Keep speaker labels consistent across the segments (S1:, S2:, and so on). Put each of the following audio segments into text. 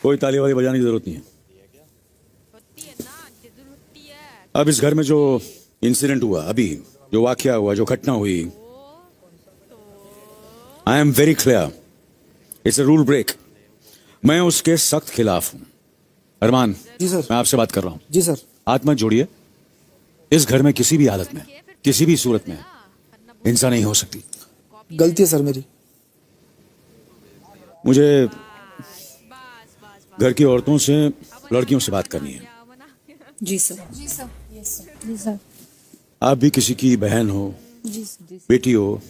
S1: कोई ताली वाली बजाने की जरूरत नहीं है। अब इस घर में जो इंसिडेंट हुआ, अभी जो वाकया हुआ, जो घटना हुई, I am very clear, it's a rule break. मैं उसके सख्त खिलाफ हूं। अरमान
S2: जी सर।
S1: मैं आपसे बात कर रहा हूं।
S2: जी सर।
S1: हाथ मत जोड़िए। इस घर में किसी भी हालत में, किसी भी सूरत में हिंसा नहीं हो सकती।
S2: गलती है सर मेरी।
S1: मुझे घर की औरतों से, लड़कियों से बात करनी है।
S2: जी सर।
S3: जी सर। Yes sir. जी सर।
S1: आप भी किसी की बहन हो,
S3: जी सर।
S1: बेटी हो,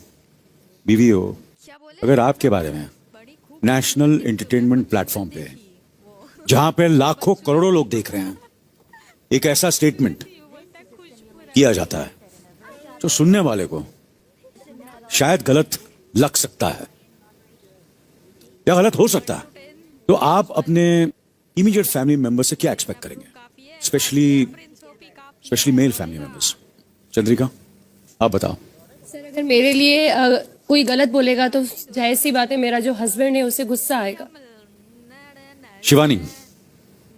S1: बीवी हो, अगर आपके बारे में नेशनल एंटरटेनमेंट प्लेटफॉर्म पे, जहां पे लाखों करोड़ों लोग देख रहे हैं, एक ऐसा स्टेटमेंट किया जाता है जो सुनने वाले को शायद गलत लग सकता है या गलत हो सकता है, तो आप अपने इमीडिएट फैमिली मेंबर से क्या एक्सपेक्ट करेंगे, specially male family members? Chandrika, आप बताओ।
S4: सर अगर मेरे लिए कोई गलत बोलेगा तो जाहिर सी बात है मेरा जो हस्बैंड है उसे गुस्सा आएगा।
S1: शिवानी,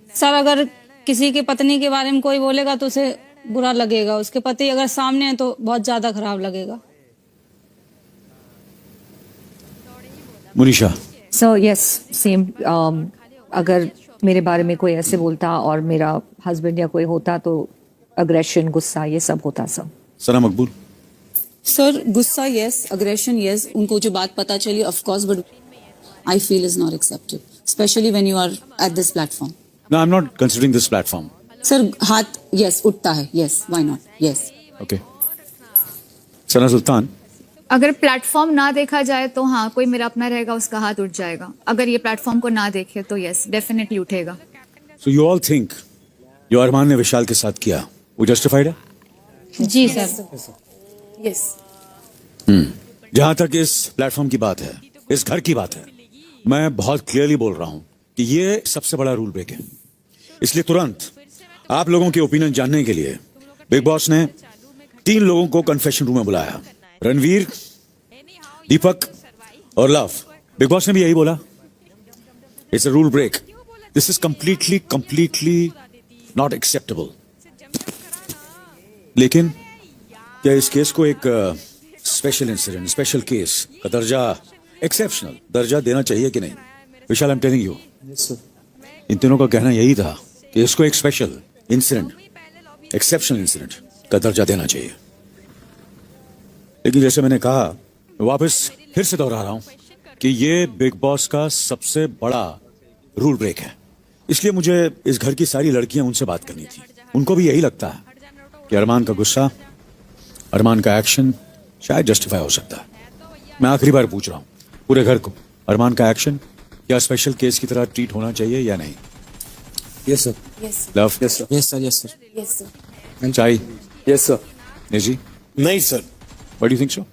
S3: सर अगर किसी की पत्नी के बारे में कोई बोलेगा तो उसे बुरा लगेगा, उसके पति अगर सामने है तो बहुत ज्यादा खराब लगेगा।
S1: मुनीषा।
S5: So yes same. अगर मेरे बारे में कोई ऐसे बोलता और मेरा हस्बैंड या कोई होता तो अग्रेशन, गुस्सा, ये सब होता सब।
S1: सना मकबूल।
S6: सर गुस्सा यस, अग्रेशन यस, उनको जो बात पता चली of course, but I feel is not accepted, specially when you are at this platform.
S1: No, I'm not considering this platform.
S6: Sir हाथ यस उठता है, yes why not, yes.
S1: Okay. Sana Sultan.
S7: अगर platform ना देखा जाए तो हाँ, कोई मेरा अपना रहेगा उसका हाथ उठ जाएगा। अगर ये प्लेटफॉर्म को ना देखे तो यस डेफिनेटली उठेगा।
S1: So you all think जो अरमान ने विशाल के साथ किया वो जस्टिफाइड है?
S3: जी सर।
S6: यस।
S1: जहां तक इस प्लेटफॉर्म की बात है, इस घर की बात है, मैं बहुत क्लियरली बोल रहा हूं कि ये सबसे बड़ा रूल ब्रेक है। इसलिए तुरंत आप लोगों के ओपिनियन जानने के लिए बिग बॉस ने 3 लोगों को कन्फेशन रूम में बुलाया, रणवीर, दीपक और लव। बिग बॉस ने भी यही बोला, it's a rule break, this is completely not acceptable. लेकिन क्या इस केस को एक स्पेशल इंसिडेंट, स्पेशल केस का दर्जा, एक्सेप्शनल दर्जा देना चाहिए कि नहीं? Vishal, I am telling you,
S2: yes sir.
S1: इन तीनों का कहना यही था कि इसको एक स्पेशल इंसिडेंट, एक्सेप्शनल इंसिडेंट का दर्जा देना चाहिए। लेकिन जैसे मैंने कहा, मैं वापस फिर से दोहरा रहा हूं कि ये बिग बॉस का सबसे बड़ा रूल ब्रेक है। इसलिए मुझे इस घर की सारी लड़कियां, उनसे बात करनी थी। उनको भी यही लगता है कि अरमान का गुस्सा, अरमान का एक्शन शायद जस्टिफाई हो सकता है। मैं आखिरी बार पूछ रहा हूं पूरे घर को, अरमान का एक्शन क्या स्पेशल केस की तरह ट्रीट होना चाहिए या नहीं?
S2: Yes sir.
S1: Luv.
S2: Yes sir. Yes sir. Yes sir.
S6: Yes sir.
S1: चाई।
S2: Yes sir.
S1: निजी।
S8: नहीं sir,
S1: what do you think so?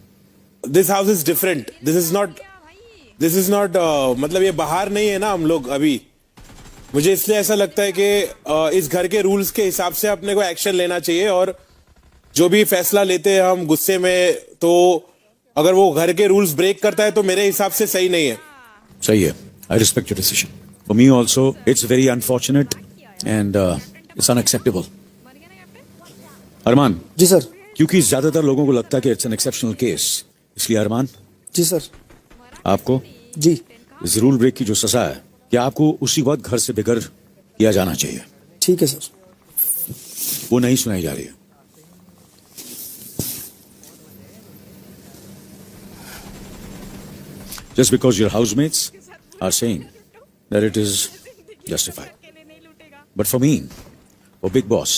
S8: This house is different, this is not मतलब ये बाहर नहीं है ना हम लोग अभी। मुझे इसलिए ऐसा लगता है कि इस घर के रूल्स के हिसाब से अपने को एक्शन लेना चाहिए, और जो भी फैसला लेते हैं हम गुस्से में, तो अगर वो घर के रूल्स ब्रेक करता है तो मेरे हिसाब से सही नहीं है।
S1: सही है, I respect your decision. For me also it's very unfortunate and it's unacceptable. Arman.
S2: Ji sir.
S1: क्योंकि ज्यादातर लोगों को लगता है कि इट्स एन एक्सेप्शनल केस, इसलिए अरमान,
S2: जी सर।
S1: आपको
S2: जी।
S1: इस रूल ब्रेक की जो सजा है, कि आपको उसी वक्त घर से बेघर किया जाना चाहिए।
S2: ठीक है सर।
S1: वो नहीं सुनाई जा रही है। Just because your housemates are saying that it is justified. But for me, for Big Boss,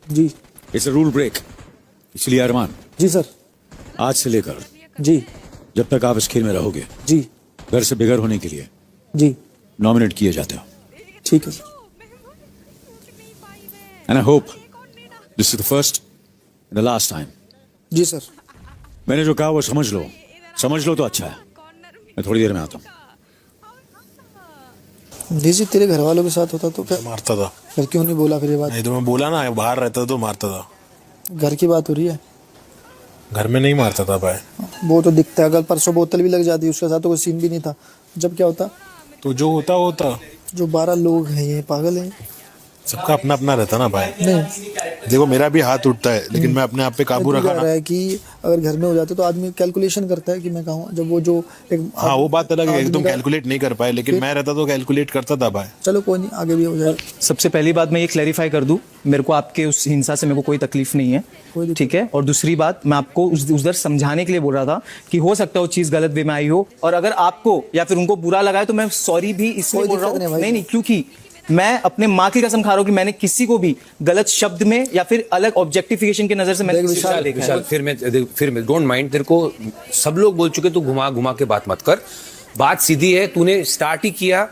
S2: ji.
S1: it's a rule break. इसलिए अरमान,
S2: जी सर।
S1: आज से लेकर
S2: जी।
S1: जब तक आप इस खेल में रहोगे,
S2: जी।
S1: घर से बेघर होने के लिए
S2: जी।
S1: नॉमिनेट किए जाते हो।
S2: ठीक है sir.
S1: And I hope this is the first and the last time.
S2: जी सर।
S1: मैंने जो कहा वो समझ लो तो अच्छा है। मैं थोड़ी देर में आता हूँ।
S2: जी जी, तेरे घर वालों के साथ होता तो क्या?
S8: मारता था।
S2: फिर क्यों नहीं बोला फिर ये बात?
S8: नहीं तो मैं बोला ना, बाहर रहता था तो मारता था।
S2: घर की बात हो रही है।
S8: घर में नहीं मारता था भाई।
S2: वो तो दिखता है, अगर परसों बोतल भी लग जाती उसके साथ तो कोई सीन भी नहीं था। जब क्या होता?
S8: तो जो होता
S2: जो 12 लोग हैं ये पागल हैं।
S8: सबका अपना अपना रहता ना भाई।
S2: नहीं,
S8: देखो मेरा भी हाथ उठता है लेकिन मैं अपने आप पे काबू
S2: तू
S8: रखा
S2: कह
S8: ना।
S2: रहा है कि अगर घर में हो जाते तो आदमी कैलकुलेशन करता है कि मैं कहाँ हूँ। जब वो जो एक
S8: हाँ वो बात अलग है,
S2: आदमी
S8: तुम
S2: का-
S8: कैलकुलेट नहीं कर पाए, लेकिन मैं रहता तो कैलकुलेट करता था भाई।
S2: चलो कोई नहीं, आगे भी हो जाए।
S9: सबसे पहली बात मैं ये क्लैरिफाई कर दूं, मेरे को आपके उस हिंसा से मेरे को कोई तकलीफ नहीं है, ठीक है। और दूसरी बात, मैं आपको उधर समझाने के लिए बोल रहा था कि हो सकता है वो चीज गलत वे में आई हो, और अगर आपको या फिर उनको बुरा लगा है तो मैं सॉरी भी इसलिए
S2: कोई
S9: बोल रहा
S2: दिक्कत नहीं
S9: हूँ।
S2: भाई।
S9: नहीं, क्योंकि मैं अपने माँ की कसम खा रहा हूँ कि मैंने किसी को भी गलत शब्द में या फिर अलग ऑब्जेक्टिफिकेशन की नजर से मैंने
S2: देख
S9: किसी को
S2: विशाल,
S9: देखा है।
S10: विशाल, फिर मैं डोंट माइंड, तेरे को सब लोग बोल चुके, तू घुमा घुमा के बात मत कर। बात सीधी है, तूने स्टार्ट ही किया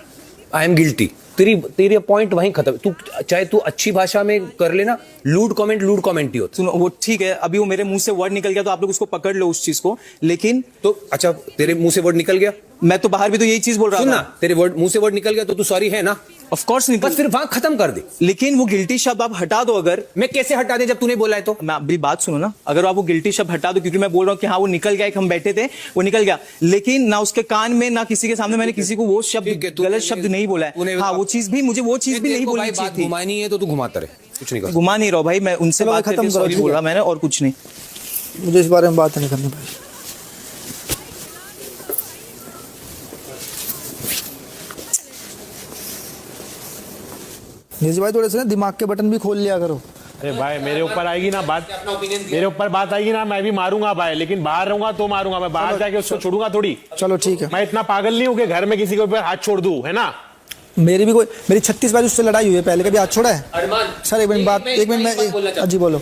S10: आई एम गिल्टी, तेरी पॉइंट वहीं खत्म। तू चाहे तू अच्छी भाषा में कर लेना, लूड कमेंट ही होता।
S9: सुनो, वो ठीक है, अभी वो मेरे मुंह से वर्ड निकल गया तो आप लोग उसको पकड़ लो उस चीज को, लेकिन
S10: तो अच्छा तेरे मुंह से वर्ड निकल गया,
S9: मैं तो बाहर भी तो यही चीज बोल रहा
S10: सुन ना,
S9: था।
S10: तेरे मुंह से वर्ड निकल गया तो तू सॉरी है ना,
S9: ऑफ कोर्स
S10: बस फिर वहां खत्म कर दे।
S9: लेकिन वो गिल्टी शब्द आप हटा दो। अगर
S10: मैं कैसे हटा दे जब तूने बोला है तो?
S9: मैं अभी बात सुनो ना, अगर आप वो गिल्टी शब्द हटा दो, क्योंकि मैं बोल रहा हूँ कि हाँ वो निकल गया, एक हम बैठे थे वो निकल गया, लेकिन ना उसके कान में ना किसी के सामने मैंने किसी को वो शब्द
S10: ठीक है,
S9: गलत शब्द नहीं बोला है। हाँ वो चीज भी मुझे वो चीज भी नहीं बोलनी चाहिए थी।
S10: घुमानी है तो तू घुमाता रहे, कुछ नहीं कर।
S9: घुमा नहीं रहा भाई, मैं उनसे
S2: चलो,
S9: बात
S2: खत्म
S9: करके
S2: करो,
S9: सॉरी
S2: ठीक
S9: बोल
S2: है।
S9: रहा मैंने, और कुछ नहीं।
S2: मुझे इस बारे में बात नहीं करनी भाई। निजी भाई थोड़े से ना दिमाग के बटन भी खोल लिया करो।
S8: अरे भाई मेरे ऊपर आएगी ना बात, मेरे ऊपर बात आएगी ना, मैं भी मारूंगा भाई, लेकिन बाहर रहूंगा तो मारूंगा, मैं बाहर जाके उसको छोड़ूंगा थोड़ी।
S2: चलो ठीक है।
S8: मैं इतना पागल नहीं हूँ कि घर में किसी के ऊपर हाथ छोड़ दूं, है ना।
S2: मेरी 36 बार उससे लड़ाई हुई है, पहले कभी हाथ छोड़ा है? सर एक मिनट बात, एक मिनट मैं जी बोलो।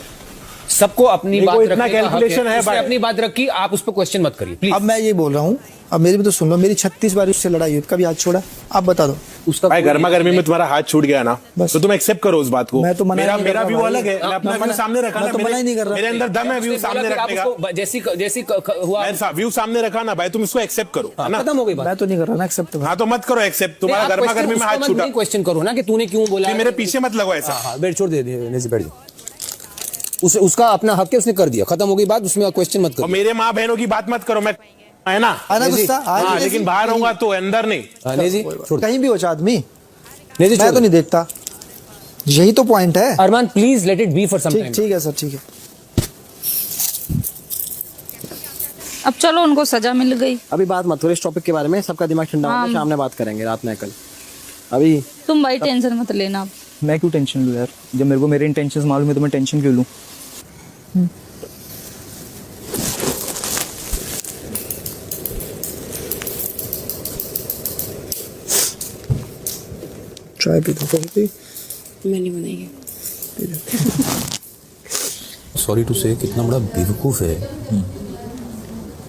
S10: सबको अपनी
S8: देखो,
S10: बात
S8: इतना
S10: रखने का हक
S8: कैलकुलेशन है
S10: उसने
S8: भाई।
S10: अपनी बात रखी, आप उस पर क्वेश्चन मत करिए प्लीज।
S2: अब मैं ये बोल रहा हूँ, अब मेरी भी तो सुन लो, मेरी 36 बार उससे लड़ाई हुई, कभी हाथ छोड़ा? आप बता दो।
S10: उसका
S8: भाई गर्मा गर्मी में तुम्हारा हाथ छूट गया ना,
S2: बस।
S8: तो तुम एक्सेप्ट करो उस बात को।
S2: मैं तो मना
S8: मेरा
S2: नहीं कर
S8: मेरा
S2: रहा
S8: व्यू
S2: भाई।
S8: अलग है, मैं अपना
S2: मैं
S8: व्यू
S2: मना-
S8: सामने रखा
S2: मैं
S8: ना,
S2: तो मना ही नहीं कर रहा।
S8: मेरे अंदर दम है व्यू सामने रखने का।
S10: जैसी हुआ
S8: व्यू सामने रखा ना भाई, तुम इसको एक्सेप्ट करो, है ना।
S10: खत्म हो गई बात।
S2: मैं तो नहीं कर रहा ना एक्सेप्ट।
S8: हाँ तो मत करो एक्सेप्ट, तुम्हारा गर्मा गर्मी में हाथ छूटा।
S10: क्वेश्चन करो ना कि तूने क्यों बोला,
S8: फिर मेरे पीछे मत लगो ऐसा।
S10: हाँ बैठ, छोड़ दे, बैठ जाओ। उसका अपना हक है, उसने कर दिया, खत्म हो गई बात, उसमें क्वेश्चन मत
S8: और
S10: करो।
S8: मेरे माँ बहनों की बात मत करो, मैं है ना।
S2: आना गुस्सा
S8: हाँ लेकिन बाहर होऊंगा तो अंदर नहीं।
S10: हाँ, नेजी छोड़ दे।
S2: कहीं भी हो चाहे आदमी,
S10: नेजी
S2: मैं
S10: छोड़
S2: तो
S10: दे।
S2: नहीं देखता, यही तो पॉइंट है।
S10: Armaan please let it be for some
S2: ठीक
S10: टाइम।
S2: ठीक है सर, ठीक है।
S3: अब चलो उनको सजा मिल गई,
S11: अभी बात मत करो इस टॉपिक के बारे में, सबका दिमाग ठंडा होगा, शाम में बात करेंगे, रात में कल। अभी
S3: तुम भाई टेंशन मत लेना।
S9: मैं क्यों टेंशन लूँ यार, जब मेरे को मेरे इंटेंशंस मालूम है तो मैं टेंशन क्यों लूँ।
S2: चाय पी दो कॉफी।
S4: मैंने बनाई है।
S10: सॉरी टू से, कितना बड़ा बेवकूफ है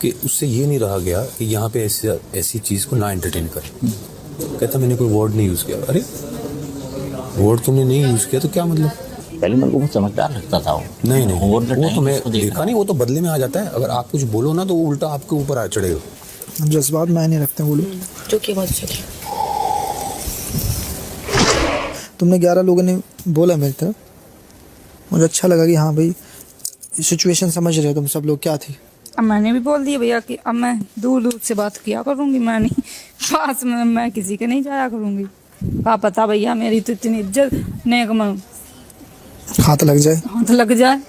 S10: कि उससे ये नहीं रहा गया कि यहाँ पे ऐसी चीज को ना एंटरटेन कर। कहता मैंने कोई वर्ड नहीं यूज किया। अरे वर्ड तुमने नहीं यूज किया तो क्या मतलब?
S11: पहले मेरे को बहुत समझदार लगता था वो।
S10: नहीं नहीं,
S11: Over the
S10: वो
S11: time
S10: तो मैं
S11: उसको देखना।
S10: देखा नहीं, वो तो बदले में आ जाता है। अगर आप कुछ बोलो ना तो वो उल्टा आपके ऊपर आ चढ़ेगा।
S2: जज्बात मैं नहीं रखते बोलो।
S4: जो कि बहुत अच्छा किया।
S2: तुमने 11 लोगों ने बोला मेरी तरफ, मुझे अच्छा लगा कि हाँ भाई सिचुएशन समझ रहे हो तुम सब लोग क्या थी।
S3: अब मैंने भी बोल दिया भैया कि अब मैं दूर दूर से बात किया करूंगी, मैं नहीं पास में मैं किसी के नहीं जाया करूंगी। क्या पता भैया मेरी तो इतनी इज्जत नेक में
S2: हाथ लग जाए।
S3: हाथ लग जाए,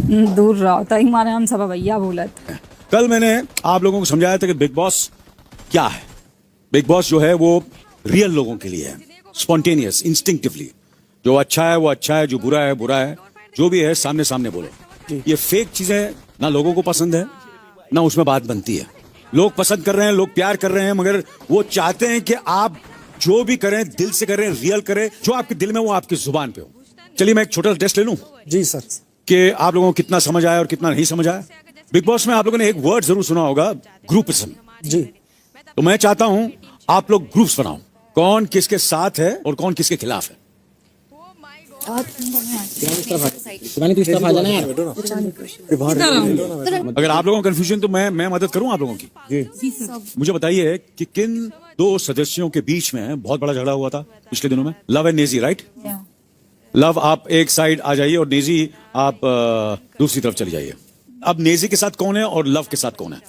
S3: दूर रहो तो हमारे हम सब भैया बोला था।
S1: कल मैंने आप लोगों को समझाया था कि बिग बॉस क्या है। बिग बॉस जो है वो रियल लोगों के लिए है, स्पॉन्टेनियस, इंस्टिंक्टिवली। जो अच्छा है वो अच्छा है, जो बुरा है बुरा है, जो भी है सामने सामने बोलो। ये फेक चीजें ना लोगों को पसंद है ना उसमें बात बनती है। लोग पसंद कर रहे हैं, लोग प्यार कर रहे हैं, मगर वो चाहते हैं कि आप जो भी करें दिल से करें, रियल करें, जो आपके दिल में वो आपकी जुबान पे हो। चलिए मैं एक छोटा टेस्ट ले लूं
S2: जी सर,
S1: कि आप लोगों को कितना समझ आया और कितना नहीं समझ आया। बिग बॉस में आप लोगों ने एक वर्ड जरूर सुना होगा, ग्रुपिज्म।
S2: जी
S1: तो मैं चाहता हूं आप लोग ग्रुप्स बनाओ, कौन किसके साथ है और कौन किसके खिलाफ है।
S11: शिवानी तू इस तरफ आ जाना यार।
S1: अगर आप लोगों को कंफ्यूजन तो मैं मदद करूं आप लोगों की। मुझे बताइए कि किन दो सदस्यों के बीच में बहुत बड़ा झगड़ा हुआ था पिछले दिनों में? Love and Naezy, right? Love आप एक साइड आ जाइए और नेजी आप दूसरी तरफ चली जाइए। अब नेजी के साथ कौन है और लव के साथ कौन है?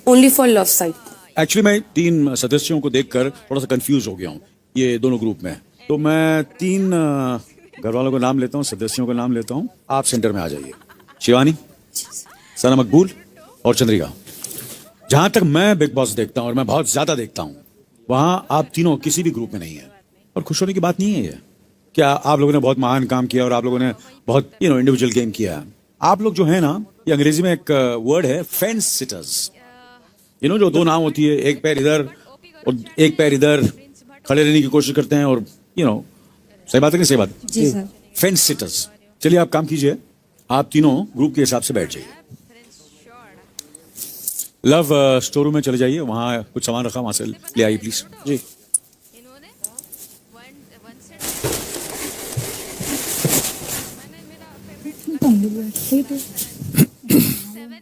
S4: Only for love side.
S1: Actually मैं 3 सदस्यों को देखकर थोड़ा सा कंफ्यूज हो गया हूँ ये दोनों ग्रुप में। तो मैं 3 घर वालों का नाम लेता हूँ, सदस्यों का नाम लेता हूँ। आप सेंटर में आ जाइए। शिवानी, सना मकबूल और चंद्रिका। जहां तक मैं बिग बॉस देखता हूं और मैं बहुत ज्यादा देखता हूं, वहां आप तीनों किसी भी ग्रुप में नहीं है। और खुश होने की बात नहीं है ये। क्या आप लोगों ने बहुत महान काम किया और आप लोगों ने बहुत इंडिविजुअल गेम किया। आप लोग जो है ना, ये अंग्रेजी में एक वर्ड है फेंस सिटर्स। जो 2 नाव होती है, एक पैर इधर और एक पैर इधर, खड़े रहने की कोशिश करते हैं और सही बात है कि सही बात?
S5: जी सर।
S1: Fence seaters. चलिए आप काम कीजिए, आप तीनों ग्रुप के हिसाब से बैठ जाइए। लव स्टोर रूम में चले जाइए, वहां कुछ सामान रखा, वहां से ले आइए प्लीज।
S11: जी।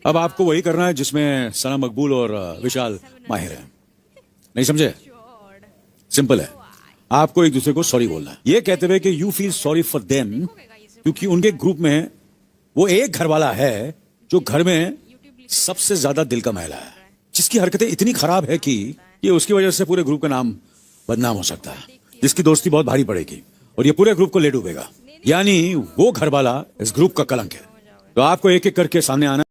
S1: अब आपको वही करना है जिसमें सना मकबूल और विशाल माहिर है। नहीं समझे? सिंपल है। आपको एक दूसरे को सॉरी बोलना है, ये कहते हुए कि you feel sorry for them, क्योंकि उनके ग्रुप में वो एक घर वाला है जो घर में सबसे ज्यादा दिल का महिला है, जिसकी हरकतें इतनी खराब है कि ये उसकी वजह से पूरे ग्रुप का नाम बदनाम हो सकता है, जिसकी दोस्ती बहुत भारी पड़ेगी और ये पूरे ग्रुप को ले डूबेगा। यानी वो घर वाला इस ग्रुप का कलंक है। तो आपको एक एक करके सामने आना